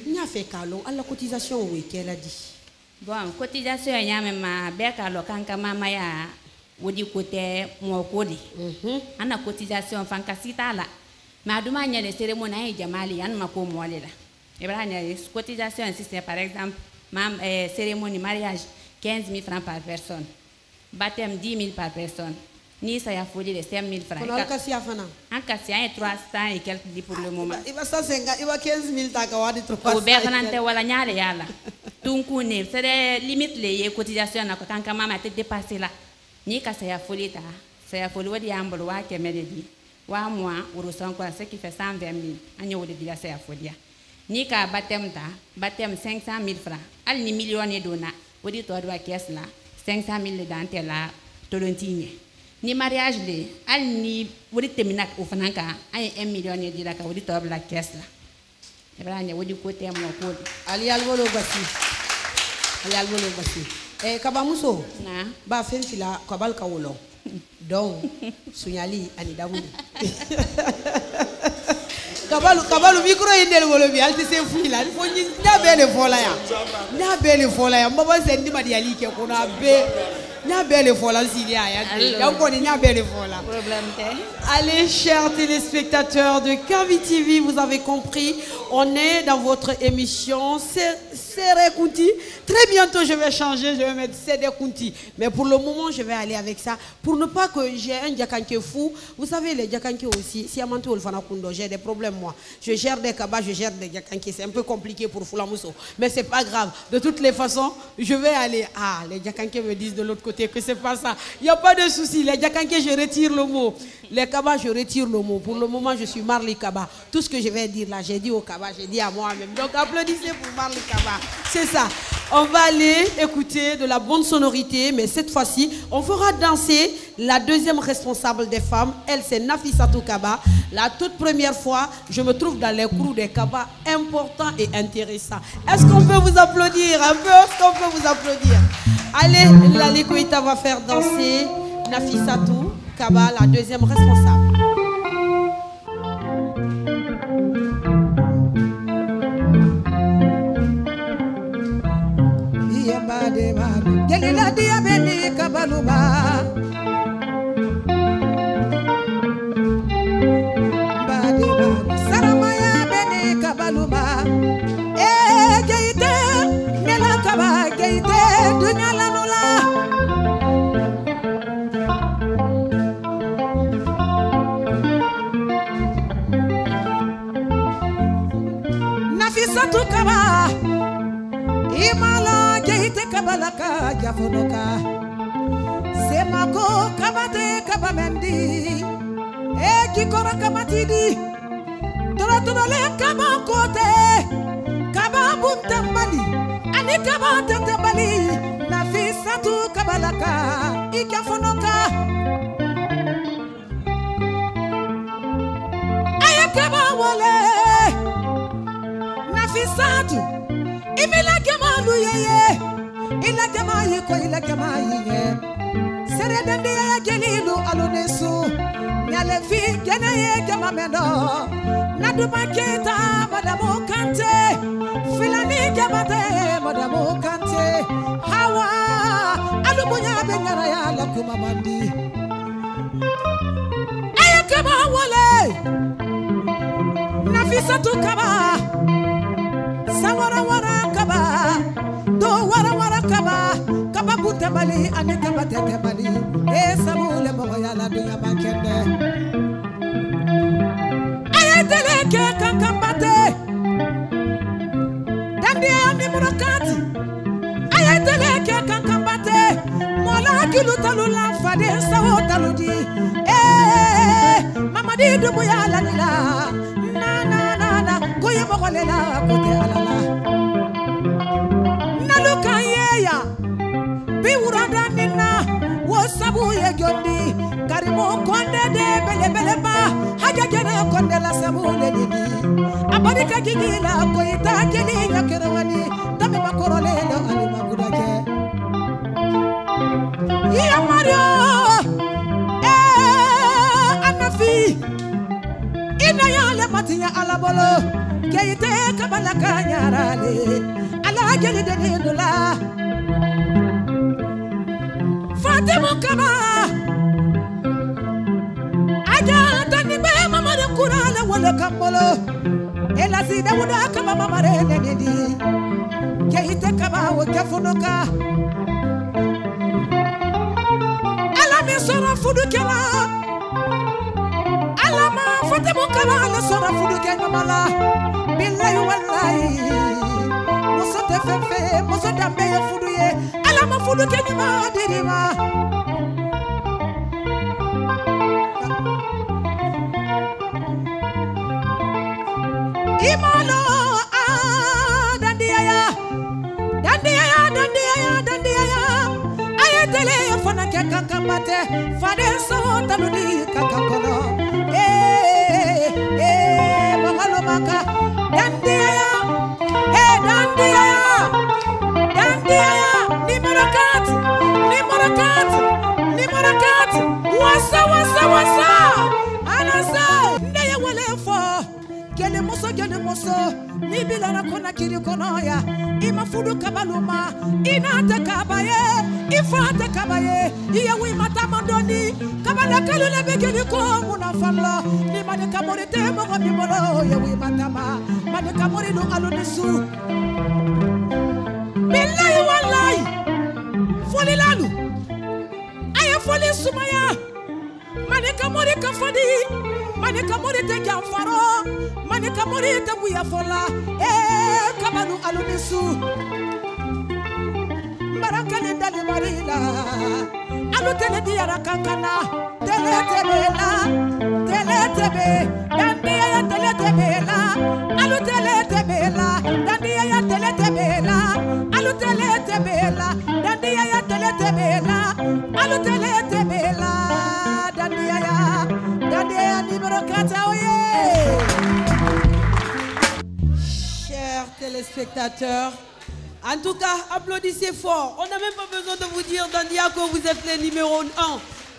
nya fait kalo alla cotisation oui qu'elle a dit bon cotisation nya me ma be kalo kanka mama ya wodi côté mo kodi ana cotisation fankasita la ma duma nya de cérémonie ay jamali yan mako mole la ibrahima cotisation c'est par exemple mam cérémonie mariage 15 000 francs par personne baptême 10 000 par personne ni ça ya fodi de 5 000 francs on kassia fana en kassia 300 et quelques dit pour le moment iba ça 5 iba 15 000 taka wadi 300 o be fanante wala nyaale yalla tunku ne c'est des limites les cotisation na ko kanka mama te dépasser là ni ka saya folita saya foli wadi ambolo wa kemedi wa mois ou quoi ce qui fait 120 000 agno wodi dia saya folia ni ka baptême 500 000 francs al ni million dona wodi to do caisse là 500 000 dante la tolontigne ni mariage le al ni wodi terminak o fananka ay 1 million dira ka wodi to la caisse là e bra nya wodi côté mo ko ali alwolo basi kabamuso na ba fentila kabal kawolo donc sunyali ani damu kabalu micro indel wolo bi alti se fuila fo ni na bele fola ya mbaba sendi madi ali ke ko na be nya bele fola sidia ya donc on nya bele fola problème té. Allez, chers téléspectateurs de Kavi TV, vous avez compris, on est dans votre émission Serekunti. Très bientôt, je vais changer, je vais mettre Serekunti. Mais pour le moment, je vais aller avec ça. Pour ne pas que j'ai un Diakanke fou. Vous savez, les Diakanke aussi, si Amantou Olfanakundo, j'ai des problèmes, moi. Je gère des cabas, je gère des Diakanke. C'est un peu compliqué pour Foulamousso. Mais c'est pas grave. De toutes les façons, je vais aller. Ah, les Diakanke me disent de l'autre côté que c'est pas ça. Il n'y a pas de souci. Les Diakanke, je retire le mot. Les Kaba, je retire le mot. Pour le moment, je suis Marley Kaba. Tout ce que je vais dire là, j'ai dit au Kaba, j'ai dit à moi-même. Donc applaudissez pour Marley Kaba. C'est ça. On va aller écouter de la bonne sonorité, mais cette fois-ci, on fera danser la deuxième responsable des femmes. Elle, c'est Nafissatou Kaba. La toute première fois, je me trouve dans les crews des Kaba importants et intéressants. Est-ce qu'on peut vous applaudir un peu? Est-ce qu'on peut vous applaudir? Allez, la Likoïta va faire danser Nafissatou Kaba, la deuxième responsable. Nafissatou Kaba imala jeite kabalaka jafonoka semako kabate kabamendi kikora kamatidi torotole kabakote kababumtambali ani kabatambali Nafissatou kabalaka ikafonoka ayakabawale Nafissatou imila kamalu yeye ila kamayi ko ila kamayi ye sere dende ya gelilu alunesu nyale fi gena ye kamamendo naduma keta madamu kante filani kamate madamu kante hawa alubunya benyara ya lakuma bandi ayakama wale Nafissatou Kaba sawara wara kaba do wara wara kaba kaba butamali ane kaba tetemali sabule mo yala do yamakende ayetele ke kankambate dandi ani murokati ayetele ke kankambate mola kilu talula fade sawo taludi mamadi do mo yala nila koye mokolela kote alala naluka yeya bi wurada nina wo sabu ye gondi kari mo konde de bele bele ba haja gena konde la sabule didi abarika gigila ko ita geli nyakerwani dami makorole lo ali magudaje ya Mario anafi ina yale matiya alabolo keite kabala kanyarale ala geli de nula Fatima kaba aja tani be mama de kurala wala kambolo ela sida wuda kaba mama re nedi keite kaba wo kefunuka ala mi sora fudu kela ala ma Fatima kaba ala sora fudu kela mala billahi wallahi muso te fefe muso dambe fudu ye ala ma fudu kela ma dirima imalo dandiya ayetele fana ke kakamate fade so tanudi kakakono bangalo maka dandiya numero 4 wasa anasa ndeye wale fo gele moso ni bilana kona kiri konoya ima fudu kabaluma inata kabaye ifata kabaye iya wi mata mandoni kabala kalule begeli ko munafalla ni made kamori te mo ko bibolo ya wi mata made kamori no alonisu billahi wallahi foli lalu aya foli sumaya made kamori kafadi mane kamori te jamfaro mane kamori te buya fola kabanu alunisu barakale dali marila alu tele diara kankana tele tebe dandiya ya tele tebela alu tele tebela dandiya ya tele tebela alu tele tebela dandiya ya tele tebela alu tele tebela dandiya ya numéro 4 oye. Chers téléspectateurs, en tout cas, applaudissez fort. On n'a même pas besoin de vous dire, Dandia, que vous êtes les numéro 1.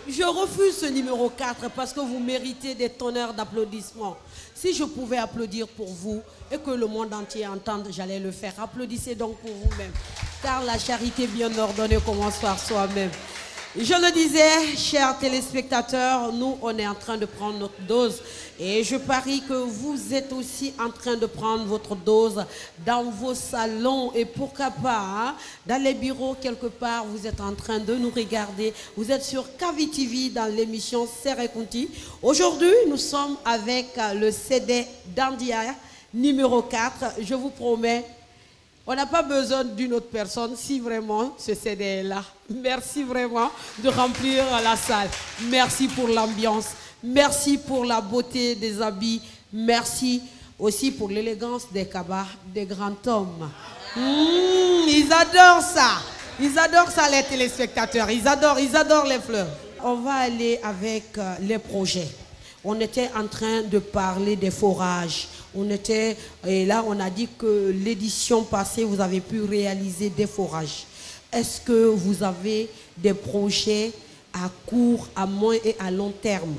Je refuse ce numéro 4 parce que vous méritez des tonnerres d'applaudissements. Si je pouvais applaudir pour vous et que le monde entier entende, j'allais le faire. Applaudissez donc pour vous-même, car la charité bien ordonnée commence par soi-même. Je le disais, chers téléspectateurs, nous, on est en train de prendre notre dose. Et je parie que vous êtes aussi en train de prendre votre dose dans vos salons. Et pourquoi pas, dans les bureaux, quelque part, vous êtes en train de nous regarder. Vous êtes sur KVTV dans l'émission Serekunti. Aujourd'hui, nous sommes avec le CD Dandia numéro 4. Je vous promets, on n'a pas besoin d'une autre personne si vraiment ce CD est là. Merci vraiment de remplir la salle. Merci pour l'ambiance. Merci pour la beauté des habits. Merci aussi pour l'élégance des cabas des grands hommes. Ils adorent ça. Ils adorent ça, les téléspectateurs. Ils adorent les fleurs. On va aller avec les projets. On était en train de parler des forages. Et là, on a dit que l'édition passée, vous avez pu réaliser des forages. Est-ce que vous avez des projets à court, à moyen et à long terme?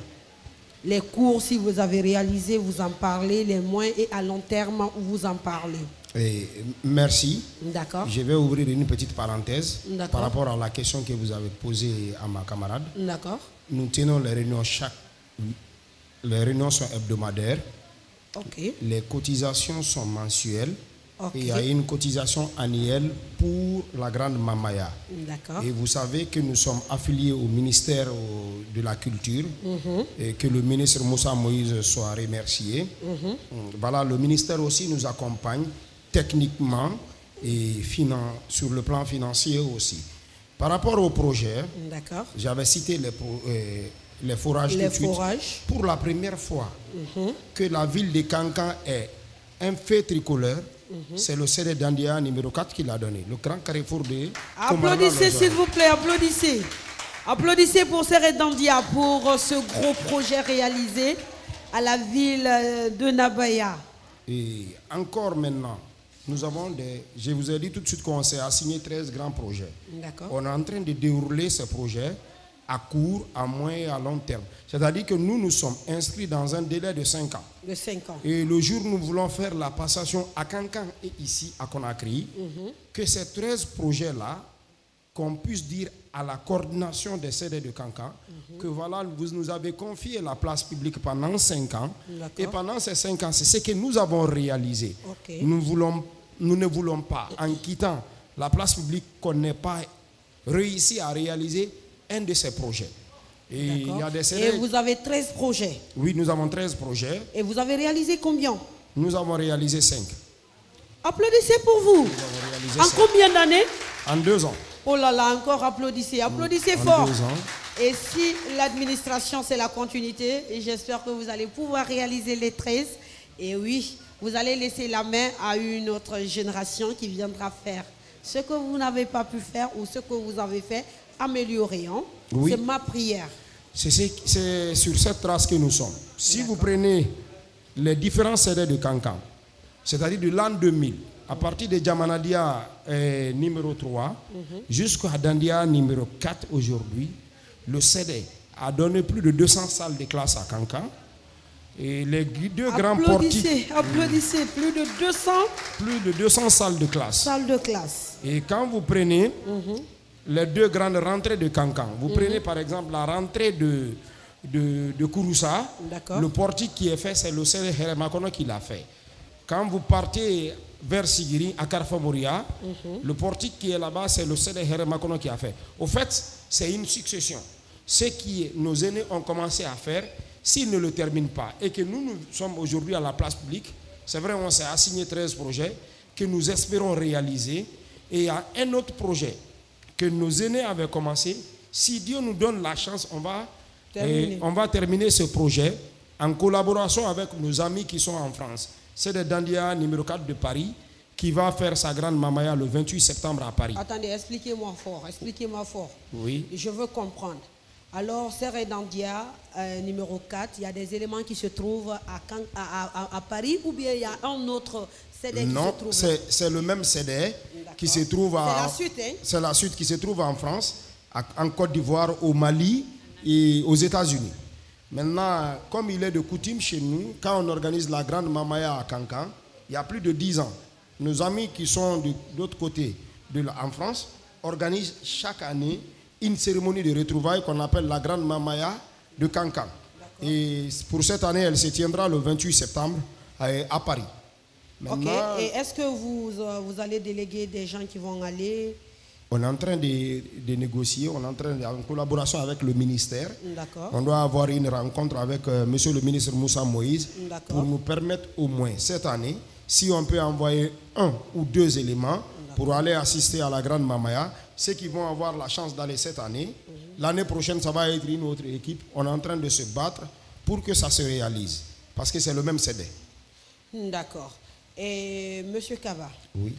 Les courts, si vous avez réalisé, vous en parlez. Les moyens et à long terme, vous en parlez. Merci. D'accord. Je vais ouvrir une petite parenthèse par rapport à la question que vous avez posée à ma camarade. D'accord. Nous tenons les réunions les réunions sont hebdomadaires. Okay. Les cotisations sont mensuelles. Okay. Et il y a une cotisation annuelle pour la Grande Mamaya. D'accord. Et vous savez que nous sommes affiliés au ministère de la Culture et que le ministre Moussa Moïse soit remercié. Voilà, le ministère aussi nous accompagne techniquement et sur le plan financier aussi. Par rapport au projet, j'avais cité les forages tout de suite. Pour la première fois que la ville de Kankan est un fait tricolore, c'est le CD Dandia numéro 4 qui l'a donné. Le grand carrefour de... Applaudissez s'il vous plaît, applaudissez. Applaudissez pour Seredandia pour ce gros projet réalisé à la ville de Nabaya. Et encore maintenant, nous avons je vous ai dit tout de suite qu'on s'est assigné 13 grands projets. On est en train de dérouler ces projets à court, à moyen et à long terme. C'est-à-dire que nous sommes inscrits dans un délai de 5 ans. De 5 ans. Et le jour où nous voulons faire la passation à Kankan et ici à Conakry, que ces 13 projets-là, qu'on puisse dire à la coordination des CD de Kankan, que voilà, vous nous avez confié la place publique pendant 5 ans. Et pendant ces 5 ans, c'est ce que nous avons réalisé. Nous ne voulons pas, en quittant la place publique, qu'on n'ait pas réussi à réaliser un de ces projets. Et, il y a des CD... Et vous avez 13 projets? Oui, nous avons 13 projets. Et vous avez réalisé combien? Nous avons réalisé 5. Applaudissez pour vous. En 5. Combien d'années? En 2 ans. Oh là là, encore applaudissez. Applaudissez fort. Et si l'administration, c'est la continuité, et j'espère que vous allez pouvoir réaliser les 13. Et oui, vous allez laisser la main à une autre génération qui viendra faire ce que vous n'avez pas pu faire ou ce que vous avez fait, améliorer. Hein? Oui. C'est ma prière. C'est sur cette trace que nous sommes. Si vous prenez les différents CD de Kankan, c'est-à-dire de l'an 2000, à partir de Djamanadia numéro 3 jusqu'à Dandia numéro 4 aujourd'hui, le CD a donné plus de 200 salles de classe à Kankan. Et les 2 grands portiques... Applaudissez, plus de 200... Plus de 200 salles de classe. Salles de classe. Et quand vous prenez les 2 grandes rentrées de Kankan, vous prenez par exemple la rentrée de Kouroussa, le portique qui est fait, c'est le CD Heremakono qui l'a fait. Quand vous partez vers Sigiri, à Karfamoria, le portique qui est là-bas, c'est le CD Heremakono qui a fait. Au fait, c'est une succession. Ce que nos aînés ont commencé à faire, s'ils ne le terminent pas, et que nous sommes aujourd'hui à la place publique, c'est vrai, on s'est assigné 13 projets que nous espérons réaliser. Et il y a un autre projet que nos aînés avaient commencé. Si Dieu nous donne la chance, on va terminer ce projet en collaboration avec nos amis qui sont en France. C'est le Dandia numéro 4 de Paris qui va faire sa grande mamaya le 28 septembre à Paris. Attendez, expliquez-moi fort. Oui. Je veux comprendre. Alors, Seredandia numéro 4, il y a des éléments qui se trouvent à Paris ou bien il y a un autre CD qui se trouve? Non, c'est le même CD qui se trouve à... C'est la suite, hein? C'est la suite qui se trouve en France, en Côte d'Ivoire, au Mali et aux États-Unis. Maintenant, comme il est de coutume chez nous, quand on organise la grande mamaya à Kankan, il y a plus de 10 ans, nos amis qui sont de l'autre côté en France organisent chaque année une cérémonie de retrouvailles qu'on appelle la grande mamaya de Kankan. Et pour cette année, elle se tiendra le 28 septembre à Paris. Maintenant, ok, et est-ce que vous allez déléguer des gens qui vont aller? On est en train de négocier, on est en collaboration avec le ministère. On doit avoir une rencontre avec monsieur le ministre Moussa Moïse pour nous permettre au moins cette année, si on peut envoyer 1 ou 2 éléments pour aller assister à la grande mamaya, ceux qui vont avoir la chance d'aller cette année, l'année prochaine ça va être une autre équipe. On est en train de se battre pour que ça se réalise, parce que c'est le même CD. D'accord. Et monsieur Kaba, oui.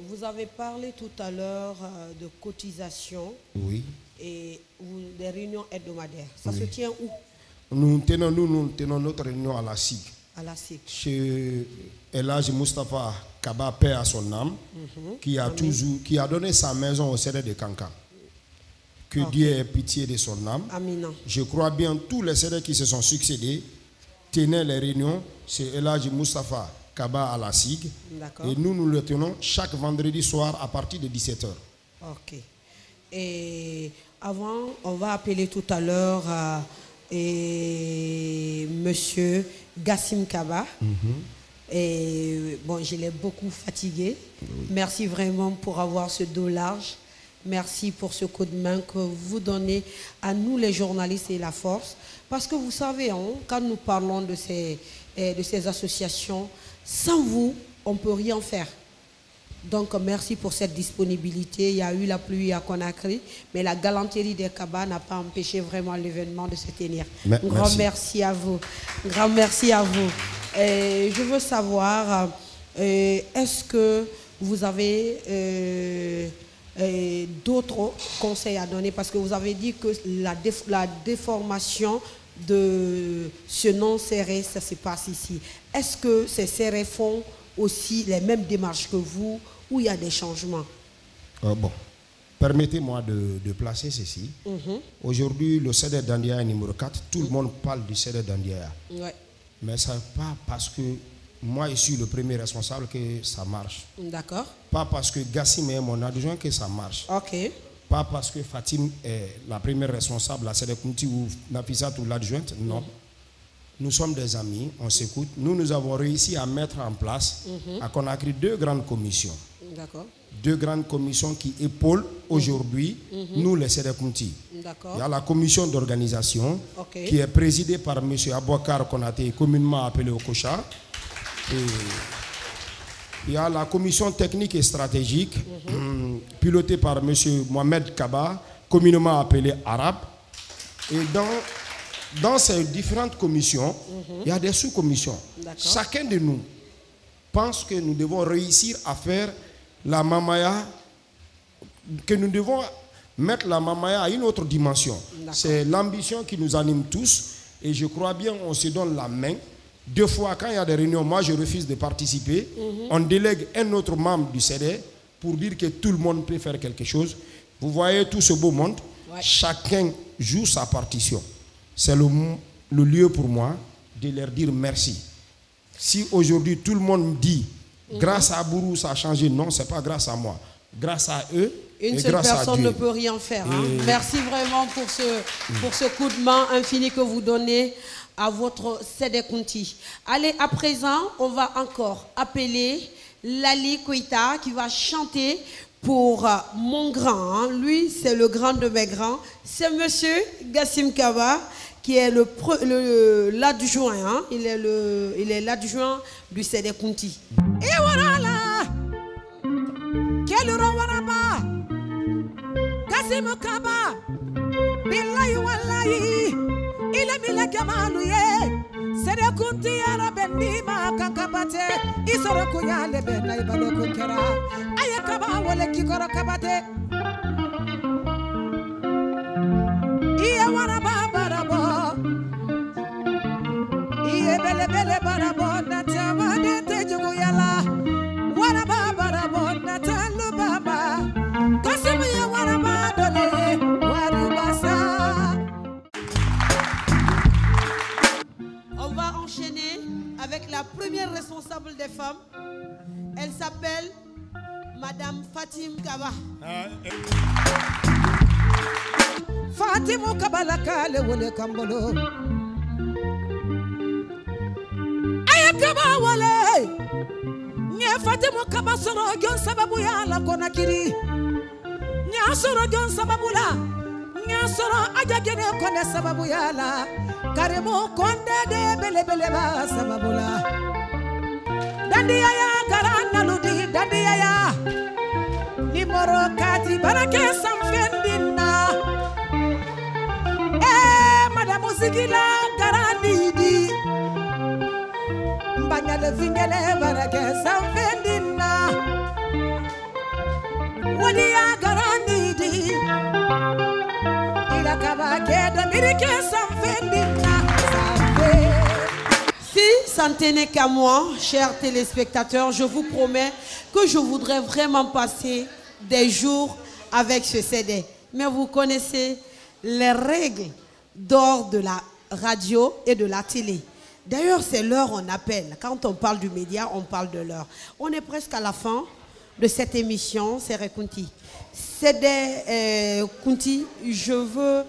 Vous avez parlé tout à l'heure de cotisation et des réunions hebdomadaires. Ça se tient où? Nous tenons notre réunion à la SIG. À la SIG. Chez Elhadji Moustapha Kaba, paix à son âme, qui a donné sa maison au CD de Kankan. Que Dieu ait pitié de son âme. Amina. Je crois bien tous les CD qui se sont succédés tenaient les réunions chez Elhadji Moustapha Kaba à la SIG. Et nous le tenons chaque vendredi soir à partir de 17h. Ok. Et avant, on va appeler tout à l'heure monsieur Gassim Kaba. Et bon, je l'ai beaucoup fatigué. Merci vraiment pour avoir ce dos large. Merci pour ce coup de main que vous donnez à nous les journalistes et la force. Parce que vous savez, hein, quand nous parlons de ces associations, sans vous, on ne peut rien faire. Donc, merci pour cette disponibilité. Il y a eu la pluie à Conakry, mais la galanterie des Kaba n'a pas empêché vraiment l'événement de se tenir. Un grand merci à vous. Grand merci à vous. Et je veux savoir, est-ce que vous avez d'autres conseils à donner? Parce que vous avez dit que la déformation de ce nom serré, ça se passe ici. Est-ce que ces serrés font aussi les mêmes démarches que vous ou il y a des changements? Bon, permettez-moi de placer ceci. Aujourd'hui, le CEDER d'Andiaya numéro 4, tout le monde parle du CEDER d'Andiaya. Ouais. Mais ce n'est pas parce que moi, je suis le premier responsable que ça marche. D'accord. Pas parce que Gassim est mon adjoint que ça marche. Ok. Pas parce que Fatim est la première responsable, la CEDER Kunti ou Nafisat ou l'adjointe. Non. Nous sommes des amis, on s'écoute. Nous avons réussi à mettre en place, à Conakry, 2 grandes commissions. D'accord. 2 grandes commissions qui épaulent aujourd'hui nous, les CEDER Kunti. D'accord. Il y a la commission d'organisation qui est présidée par M. Abouakar Konaté, communément appelé Okocha. Et il y a la commission technique et stratégique, pilotée par M. Mohamed Kaba, communément appelé Arabe. Et dans ces différentes commissions, il y a des sous-commissions. Chacun de nous pense que nous devons réussir à faire la mamaya, que nous devons mettre la mamaya à une autre dimension. C'est l'ambition qui nous anime tous. Et je crois bien qu'on se donne la main. 2 fois, quand il y a des réunions, moi je refuse de participer. On délègue un autre membre du CEDER pour dire que tout le monde peut faire quelque chose. Vous voyez tout ce beau monde, chacun joue sa partition. C'est le lieu pour moi de leur dire merci. Si aujourd'hui tout le monde dit grâce à Bourou ça a changé, non, ce n'est pas grâce à moi. Grâce à eux, une seule personne ne peut rien faire. Hein. Merci vraiment pour ce coup de main infini que vous donnez à votre CEDER Kunti. Allez, à présent, on va encore appeler Lali Koïta qui va chanter pour mon grand. Hein. Lui, c'est le grand de mes grands. C'est monsieur Gassim Kaba qui est l'adjoint. Hein. Il est l'adjoint du CEDER Kunti. Et voilà, quel waraba, Gassim Kaba, billahi wallahi. Il est mis la kamalouye, CEDER Kunti arabendi ma kankabate, isoro kunya lebe na ibalo kunkera, aye kaba wale kikoro kabate. Iye waraba barabo, iye bele bele barabo na tamade tejugu yala, waraba barabo na talu baba, Gassim ye waraba dole, waribasa. On va enchaîner avec la première responsable des femmes. Elle s'appelle Madame Fatim Kaba. Fatim Kaba la kale wole kambolo. Aya Kaba wole. Nye Fatim Kaba soro gyon sababu ya la Konakiri. Nya soro gyon sababu la. Nya soro aja gene kone sababu ya la. Karemo konde de bele bele ba sababula. Dandiya ya garana ludi dandiya ya. Nimoro kati barake samfendina. Madame Zigila garani di. Mbanya le vingele barake samfendina. Wadi ya garani di. Ila kaba keda mirike samfendina. Si ça ne tenait qu'à moi, chers téléspectateurs, je vous promets que je voudrais vraiment passer des jours avec ce CEDER. Mais vous connaissez les règles d'or de la radio et de la télé. D'ailleurs, c'est l'heure on appelle. Quand on parle du média, on parle de l'heure. On est presque à la fin de cette émission, CEDER Kunti. CEDER Kunti, je veux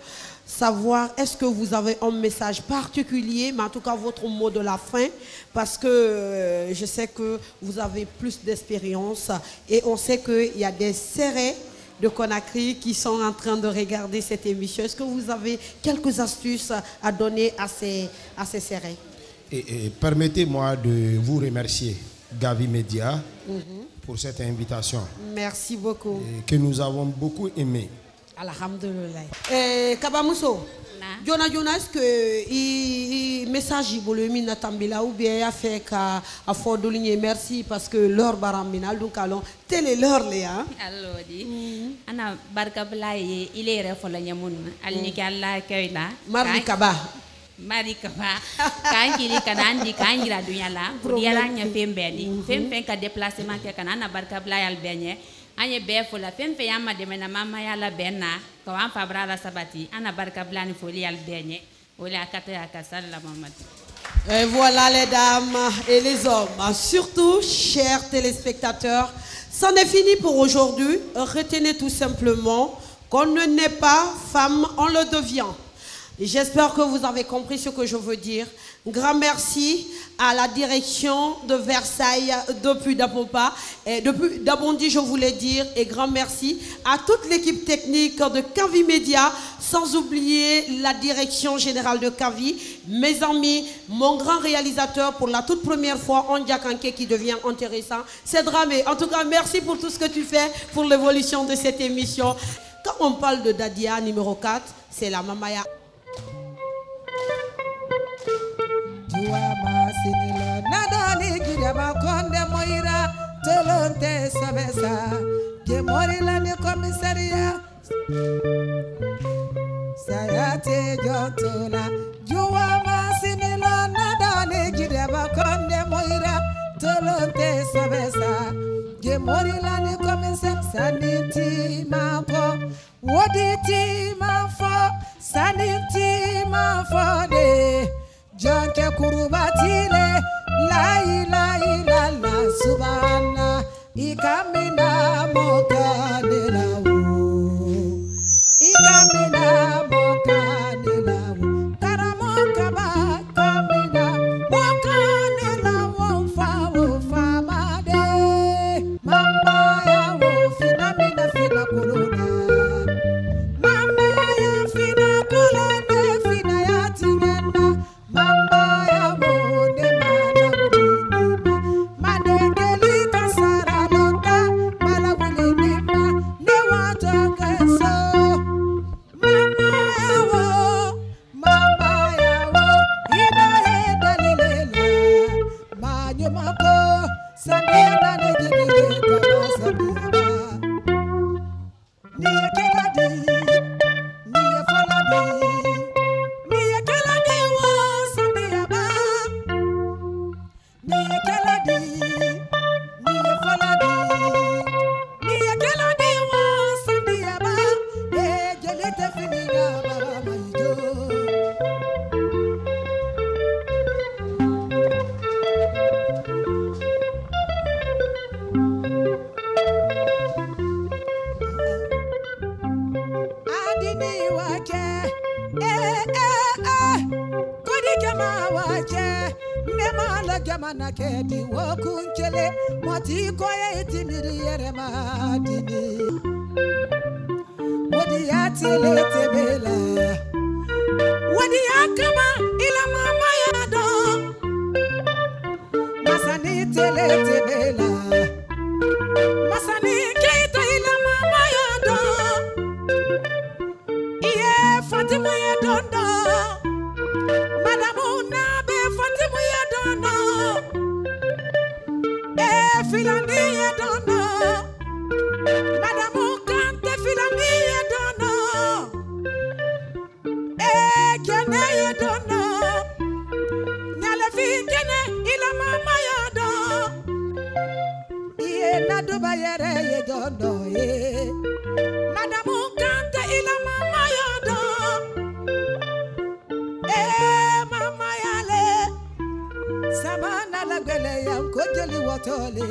savoir, est-ce que vous avez un message particulier, mais en tout cas votre mot de la fin, parce que je sais que vous avez plus d'expérience et on sait qu'il y a des serrés de Conakry qui sont en train de regarder cette émission. Est-ce que vous avez quelques astuces à donner à ces serrés? Et permettez-moi de vous remercier, Gavi Média, pour cette invitation. Merci beaucoup. Que nous avons beaucoup aimé. Alhamdulillah. Kaba Mousso, Jona, est-ce que message Ibolomi Natambila ou bien a fait qu'à Fordouligne merci parce que l'heure baraminal donc allons télé l'heure Léa. Alors dit ana barka blaye il est refola mun alniki alla kayla Marikaba kankiri kanandi kangira dunyala diara nya fembedi femfen ka déplacement ke kanana barka blaye albenye anye be fola femfe yama de mena mama yala benna ko an fabra la sabati ana barka blani foli albenye wala kata ya kasalla mamad. Et voilà les dames et les hommes, surtout chers téléspectateurs, c'en est fini pour aujourd'hui. Retenez tout simplement qu'on ne naît pas femme, on le devient. J'espère que vous avez compris ce que je veux dire. Grand merci à la direction de Versailles depuis Dapopa et depuis Dabondi, je voulais dire, et grand merci à toute l'équipe technique de Kavi Média, sans oublier la direction générale de Kavi, mes amis, mon grand réalisateur pour la toute première fois, Ondia Kanké, qui devient intéressant, c'est Dramé. En tout cas, merci pour tout ce que tu fais pour l'évolution de cette émission. Quand on parle de Dadia numéro 4, c'est la Mamaya. Juama sinilo nadali girama konde moira tolonte sabesa gemorila ni komisaria sayate jotola Juama sinilo nadali girama konde moira tolonte sabesa gemorila ni komisaria saniti mafo woditi mafo saniti mafo de Janke kurubatile la ila la subhana ikamina mokanela wo ikamina mokanela wo karamoka ba kamina mokanela wo fa made mama ya wo fina mina fina kuluna mama ya fina kuluna fina ya timena Mama ya bonde madengeli kasara longa malawili nima ne wata keso mama ya wo ina dalilela manyo mako sanena ne gidi kama sabira ni keladi ni faladi Jamana kedi wakunchele matiko ya itimiri yere madini wadi ya tile tebela wadi ya kama ila mama ya do masani tile tebela masani keita ila mama ya do iye Fatima ya dondo madamu nabe Fatima ya dondo Filania dono Madame Kante Filania dono Kene dono Nyale fi kene ila mama ya do Iye na duba yere ye dono Madame Kante ila mama ya do mama yale Samana la gwele ya mkojeli watole